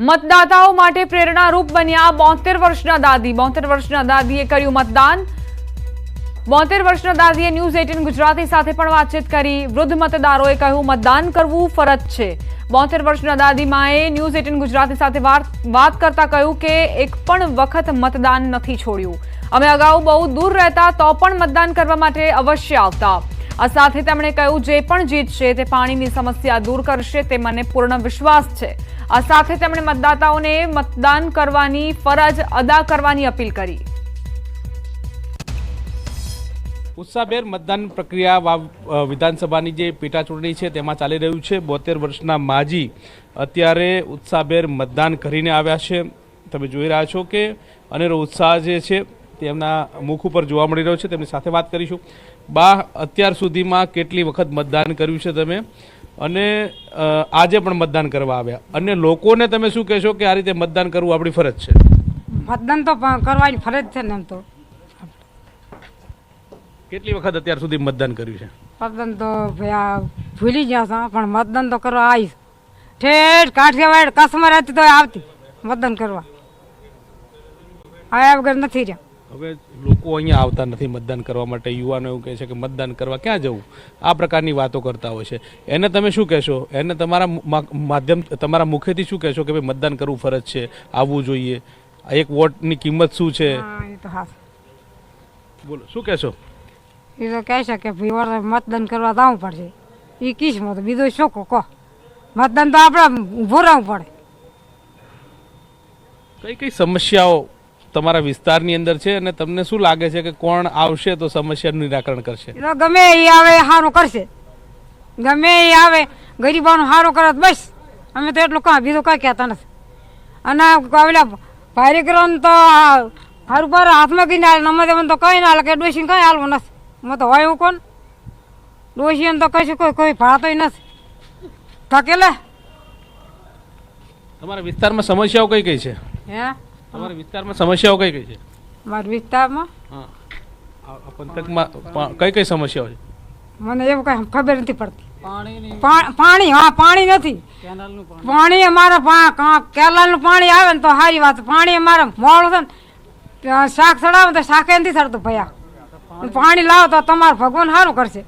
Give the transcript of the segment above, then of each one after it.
મતદાતાઓ માટે પ્રેરણારૂપ બન્યા 72 વર્ષના દાદી 72 વર્ષના દાદીએ કર્યું મતદાન 72 વર્ષના દાદીએ ન્યૂઝ 18 ગુજરાતી સાથે પણ વાતચીત કરી વૃદ્ધ મતદારોએ કહ્યું મતદાન કરવું ફરજ છે 72 વર્ષના દાદીમાએ ન્યૂઝ 18 ગુજરાતી સાથે વાત કરતા કહ્યું કે એક પણ વખત મતદાન નથી છોડ્યું અમે અગાઉ બહુ દૂર રહેતા તો પણ મતદાન કરવા માટે અવશ્ય આવતા આ સાથે તેમણે કહ્યું જે પણ જીતશે તે પાણીની સમસ્યા દૂર કરશે તે મને પૂર્ણ વિશ્વાસ છે આ સાથે તેમણે મતદાતાઓને મતદાન કરવાની ફરજ અદા કરવાની અપીલ કરી ઉત્સાહભેર મતદાન પ્રક્રિયા વિધાનસભાની જે પેટા ચૂંટણી છે તેમાં ચાલી રહ્યું છે 72 વર્ષના માજી અત્યારે ઉત્સાહભેર મતદાન કરીને આવ્યા છે તમે જોઈ રહ્યા છો કે અનેરો ઉત્સાહ જે છે તેમના મુખ ઉપર જોવા મળી રહ્યો છે તેમની સાથે વાત કરીશું બા અત્યાર સુધીમાં કેટલી વખત મતદાન કર્યું છે તમે અને આજે પણ મતદાન કરવા આવ્યા અને લોકોને તમે શું કહેશો કે આ રીતે મતદાન કરવું આપણી ફરજ છે મતદાન તો કરવાની ફરજ છે ને એમ તો કેટલી વખત અત્યાર સુધી મતદાન કર્યું છે મતદાન તો ભૂલી ગયા હતા પણ મતદાન તો કરવા આવીશ ઠેઠ કાઠિયાવાડ કસ્ટમર હતી તો આવતી મતદાન કરવા આવ્યા વગર નથી રહ્યા હવે લોકો અહીંયા આવતા નથી મતદાન કરવા માટે યુવાનો એવું કહે છે કે મતદાન કરવા ક્યાં જવું આ પ્રકારની વાતો કરતા હોય છે એને તમે શું કહેશો એને તમારા માધ્યમ તમારા મુખેથી શું કહેશો કે ભાઈ મતદાન કરવું ફરજ છે આવવું જોઈએ એક વોટની કિંમત શું છે એ તો હા બોલો શું કહેશો એ તો કહે છે કે ભાઈ મતદાન કરવા જવું પડશે એ કિસ્મત બીજું શું કહો મતદાન તો આપણે ઊભું રહેવું પડે કઈ કઈ સમસ્યાઓ તમારા વિસ્તારની અંદર છે અને તમને શું લાગે છે કે કોણ આવશે તો સમસ્યાનું નિરાકરણ કરશે એ તો ગમે એ આવે સારું કરશે ગમે એ આવે ગરીબાનું સારું કરે બસ અમે તો એટલું કાં બીજું કંઈ કહેતા નથી અને પેલા ભારે કરવાનું તો સારું પર હાથમાં કઈ ના હાલે નમતે તો કંઈ ના હાલે કે ડોસીને કંઈ હાલવું નથી મેં તો હોય હું કોણ ડોસી તો કશું કોઈ ભાળતો નથી થકેલે તમારા વિસ્તારમાં સમસ્યાઓ કઈ કઈ છે હે તમારા વિસ્તારમાં સમસ્યાઓ કઈ કઈ છે મારા વિસ્તારમાં હા આ પંથકમાં કઈ કઈ સમસ્યાઓ છે મને એવું કઈ ખબર નથી પડતી પાણી હા પાણી નથી પાણી અમારા કેનાલનું પાણી આવે ને તો સારી વાત પાણી અમારે મોડું છે ને શાક ચડાવે તો શાકે નથી ચડતું ભયા પાણી લાવો તો તમારું ભગવાન સારું કરશે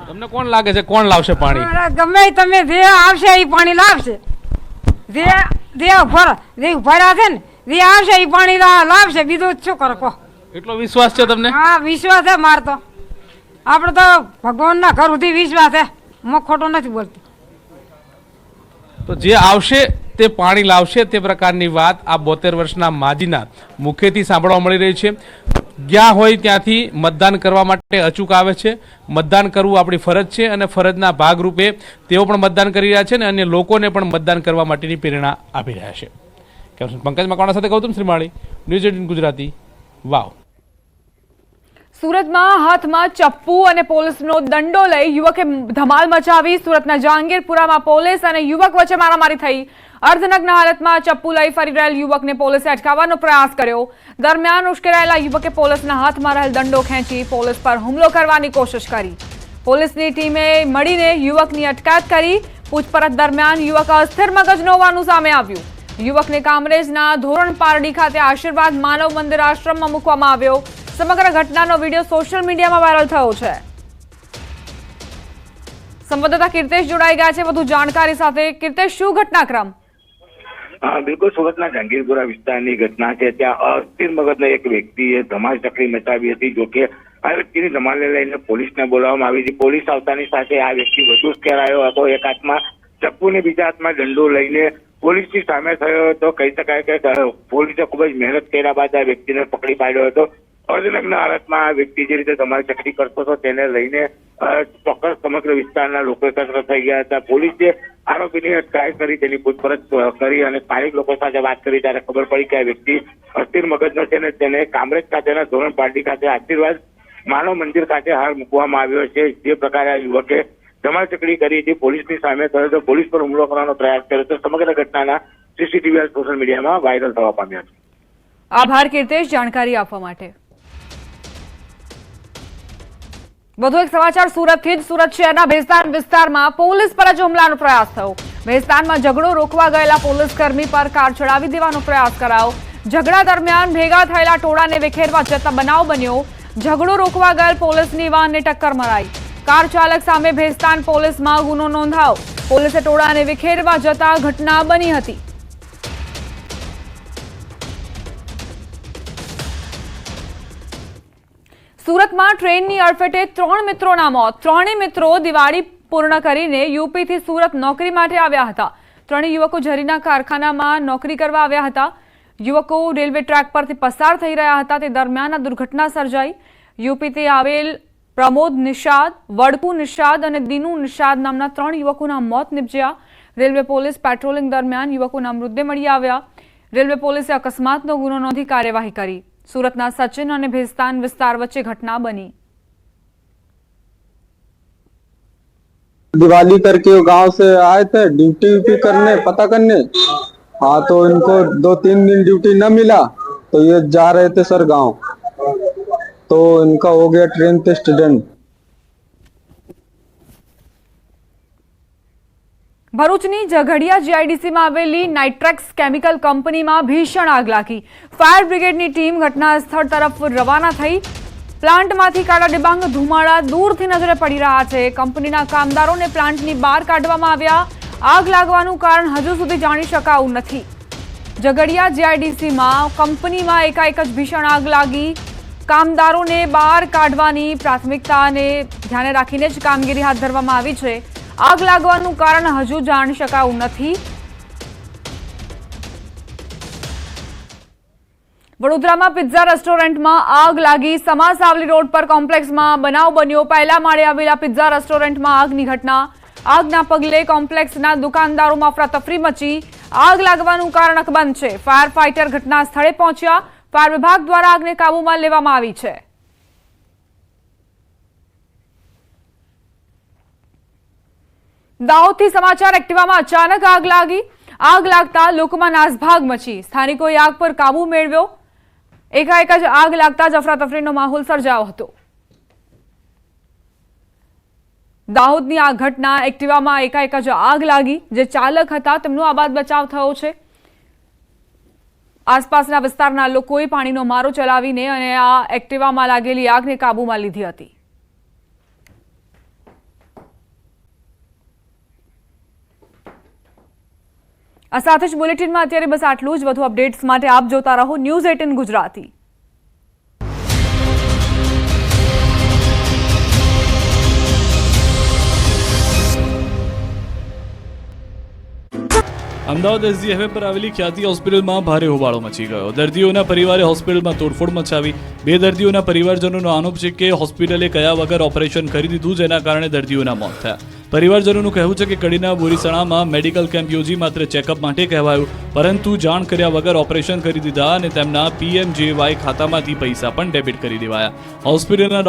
તમને કોણ લાગે છે કોણ લાવશે પાણી ગમે તમે જે આવશે એ પાણી લાવશે જે ભર્યા છે ને જે આવશે એ પાણી લાવશે બીજું શું કરે કહો એટલો વિશ્વાસ છે તમને હા વિશ્વાસ છે મારે તો આપણે તો ભગવાનના ઘર સુધી વિશ્વાસ છે હું ખોટું નથી બોલતી તો જે આવશે તે પાણી લાવશે તે પ્રકારની વાત આ 72 વર્ષના માજીના મુખેથી સાંભળવા મળી રહી છે જ્યાં હોય ત્યાંથી મતદાન કરવા માટે અચૂક આવે છે મતદાન કરવું આપણી ફરજ છે અને ફરજના ભાગરૂપે તેઓ પણ મતદાન કરી રહ્યા છે અને અન્ય લોકોને પણ મતદાન કરવા માટેની પ્રેરણા આપી રહ્યા છે પંકજ મકવાણા સાથે ગૌતમ શ્રીમાળી ન્યૂઝ 18 ગુજરાતી વાવ સુરતમાં હાથમાં ચપ્પુ અને પોલીસનો દંડો લઈ યુવકે ધમાલ મચાવી સુરતના જહાંગીરપુરામાં પોલીસ અને યુવક વચ્ચે મારામારી થઈ અર્ધનગ્ન હાલતમાં ચપ્પુ લઈ ફરી રહેલ યુવકને પોલીસે અટકાવવાનો પ્રયાસ કર્યો દરમિયાન ઉશ્કેરાયેલા યુવકે પોલીસના હાથમાં રહેલ દંડો ખેંચી પોલીસ પર હુમલો કરવાની કોશિશ કરી પોલીસની ટીમે મળીને યુવકની અટકાયત કરી પૂછપરછ દરમિયાન યુવક અસ્થિર મગજનો હોવાનું સામે આવ્યું યુવકને કામરેજના ધોરણ પારડી ખાતે આશીર્વાદ માનવ મંદિર આશ્રમમાં મૂકવામાં આવ્યો સમગ્ર ઘટનાનો વિડીયો સોશિયલ મીડિયામાં વાયરલ થયો છે સંવાદદાતા કીર્તેશ જોડાઈ ગયા છે વધુ જાણકારી સાથે કીર્તેશ શું ઘટનાક્રમ બિલકુલ સુરતના જહાંગીરપુરા વિસ્તારની ઘટના છે ત્યાં અસ્થિર મગજના એક વ્યક્તિએ ધમાચકડી મચાવી હતી જોકે આ વ્યક્તિની ધમાલને લઈને પોલીસને બોલાવવામાં આવી હતી પોલીસ આવતાની સાથે આ વ્યક્તિ વધુ ઉશ્કેરાયો હતો એક હાથમાં ચપ્પુ ને બીજા હાથમાં દંડો લઈને પોલીસની સામે થયો હતો કહી શકાય કે પોલીસે ખૂબ જ મહેનત કર્યા બાદ આ વ્યક્તિને પકડી પાડ્યો હતો અર્ધનગ્ન હાલતમાં આ વ્યક્તિ જે રીતે ધમાચકડી કરતો હતો તેને લઈને ચોક્કસ સમગ્ર વિસ્તારના લોકો એકત્ર થઈ ગયા હતા પોલીસે આરોપીની અટકાયત કરી તેની પૂછપરછ કરી અને સ્થાનિક લોકો સાથે વાત કરી ત્યારે ખબર પડી કે આ વ્યક્તિ અસ્થિર મગજનો છે ને તેને કામરેજ ખાતેના ધોરણ પારડી ખાતે આશીર્વાદ માનવ મંદિર ખાતે હાલ મૂકવામાં આવ્યો છે જે પ્રકારે આ યુવકે ધમાચકડી કરી હતી પોલીસની સામે થયો તો પોલીસ પર હુમલો કરવાનો પ્રયાસ કર્યો તો સમગ્ર ઘટનાના સીસીટીવી સોશિયલ મીડિયામાં વાયરલ થવા પામ્યા છે આભાર કીર્તેશ જાણકારી આપવા માટે વધુ એક સમાચાર સુરતથી જ સુરત શહેરના ભેસ્તાન વિસ્તારમાં પોલીસ પર જ હુમલાનો પ્રયાસ થયો ભેસ્તાનમાં ઝઘડો રોકવા ગયેલા પોલીસકર્મી પર કાર ચડાવી દેવાનો પ્રયાસ કરાયો. ઝઘડા દરમિયાન ભેગા થયેલા ટોળાને વિખેરવા જતા બનાવ બન્યો. ઝઘડો રોકવા ગયેલ પોલીસની વાનને ટક્કર મરાઈ. કાર ચાલક સામે ભેસ્તાન પોલીસમાં ગુનો નોંધાયો. પોલીસે ટોળાને વિખેરવા જતા ઘટના બની હતી. સુરતમાં ટ્રેનની અડફેટે 3 મિત્રોના મોત. ત્રણેય મિત્રો દિવાળી પૂર્ણ કરીને યુપીથી સુરત નોકરી માટે આવ્યા હતા. ત્રણેય યુવકો ઝરીના કારખાનામાં નોકરી કરવા આવ્યા હતા. યુવકો રેલવે ટ્રેક પરથી પસાર થઈ રહ્યા હતા તે દરમિયાન આ દુર્ઘટના સર્જાઈ. યુપીથી આવેલ પ્રમોદ નિષાદ, વડકુ નિષાદ અને દીનુ નિષાદ નામના 3 યુવકોના મોત નિપજ્યા. રેલવે પોલીસ પેટ્રોલિંગ દરમિયાન યુવકોના મૃતદેહ મળી આવ્યા. રેલવે પોલીસે અકસ્માતનો ગુનો નોંધી કાર્યવાહી કરી. सूरतना सचिन और भेस्तान विस्तार वच्चे घटना बनी. दिवाली करके वो गांव से आए थे ड्यूटी व्यूटी करने पता करने. हाँ तो इनको 2-3 दिन ड्यूटी न मिला तो ये जा रहे थे सर गांव, तो इनका हो गया ट्रेन पे एक्सीडेंट. ભરૂચની ઝઘડિયા જીઆઈડીસીમાં આવેલી નાઇટ્રેક્સ કેમિકલ કંપનીમાં ભીષણ આગ લાગી. ફાયર બ્રિગેડની ટીમ ઘટના સ્થળ તરફ રવાના થઈ. પ્લાન્ટમાંથી કાળા ડિબાંગ ધુમાડા દૂરથી નજરે પડી રહ્યા છે. કંપનીના કામદારોને પ્લાન્ટની બહાર કાઢવામાં આવ્યા. આગ લાગવાનું કારણ હજુ સુધી જાણી શકાયું નથી. ઝઘડિયા જીઆઈડીસીમાં કંપનીમાં એકાએક જ ભીષણ આગ લાગી. કામદારોને બહાર કાઢવાની પ્રાથમિકતાને ધ્યાને રાખીને જ કામગીરી હાથ ધરવામાં આવી છે. આગ લાગવાનું કારણ હજુ જાણી શકાયું નથી. વડોદરામાં પિઝા રેસ્ટોરન્ટમાં આગ લાગી. સમાસાવલી રોડ પર કોમ્પ્લેક્સમાં બનાવ બન્યો. પહેલા માળે આવેલા પિઝા રેસ્ટોરન્ટમાં આગની ઘટના. આગના પગલે કોમ્પ્લેક્સના દુકાનદારોમાં અફરાતફરી મચી. આગ લાગવાનું કારણ અકબંધ છે. ફાયર ફાઇટર ઘટના સ્થળે પહોંચ્યા. ફાયર વિભાગ દ્વારા આગને કાબૂમાં લેવામાં આવી છે. દાહોદથી સમાચાર. એક્ટિવામાં અચાનક આગ લાગી. આગ લાગતા લોકોમાં નાસભાગ મચી. સ્થાનિકોએ આગ પર કાબુ મેળવ્યો. એકાએક જ આગ લાગતા જ અફરાતફરીનો માહોલ સર્જાયો હતો. દાહોદની આ ઘટના. એક્ટિવામાં એકાએક જ આગ લાગી. જે ચાલક હતા તેમનો આબાદ બચાવ થયો છે. આસપાસના વિસ્તારના લોકોએ પાણીનો મારો ચલાવીને અને આ એક્ટિવામાં લાગેલી આગને કાબૂમાં લીધી હતી. આ સાથે જ બુલેટિનમાં અત્યારે બસ આટલું જ. વધુ અપડેટ્સ માટે આપ જોતા રહો news 18 Gujarati. Ahmedabad SG highway પર આવેલી ખ્યાતિ હોસ્પિટલમાં ભારે હોબાળો મચી ગયો. દર્દીઓના પરિવારે હોસ્પિટલમાં તોડફોડ મચાવી. 2 દર્દીઓના પરિવારજનોનો આરોપ છે કે હોસ્પિટલે કયા વગર ઓપરેશન કરી દીધું, જેના કારણે દર્દીઓના મોત થયા. પરિવારજનોનું કહેવું છે કે કડીના બોરીસણામાં મેડિકલ કેમ્પ યોજી માત્ર ચેકઅપ માટે કહેવાયું, પરંતુ જાણ કર્યા વગર ઓપરેશન કરી દીધા અને તેમના PMJY ખાતામાંથી પૈસા પણ ડેબિટ કરી દેવાયા. હોસ્પિટલના